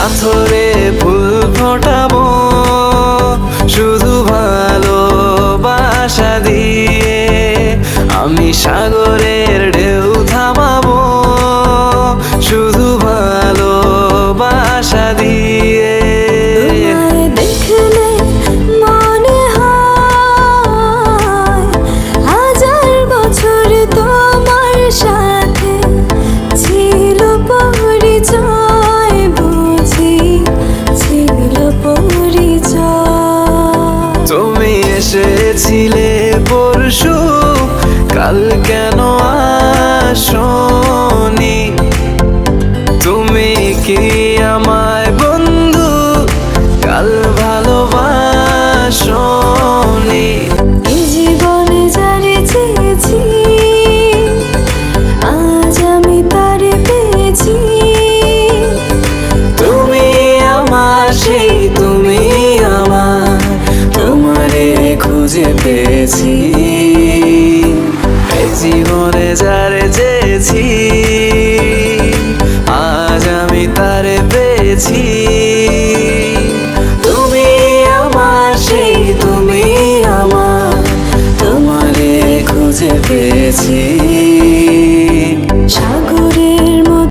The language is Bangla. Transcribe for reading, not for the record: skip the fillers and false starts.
পাথরে ফুল ফোটাবো শুধু ভালোবাসা দিয়ে। আমি সাগরের ঢেউ থামাবো শুধু ভালোবাসা দিয়ে। দেখলে মনে হয় হাজার বছর তোমার সাথে ছিল পরিচয়, বুঝি ছিল পরিচয়। তুমি এসেছিলে পরশু, কাল কেন আসোনি? তুমি কি আমায় বন্ধু কাল ভালোবাসোনি? এই জীবনে যারে চেয়েছি আজ আমি তারে পেয়েছি। তুমি আমার সেই তুমি আমার, তোমারে খুঁজে পেয়েছি। এই জীবনে যারে চেয়েছি আজ আমি তারে পেয়েছি। তুমি আমার সেই তুমি আমার, তোমারে খুঁজে পেয়েছি।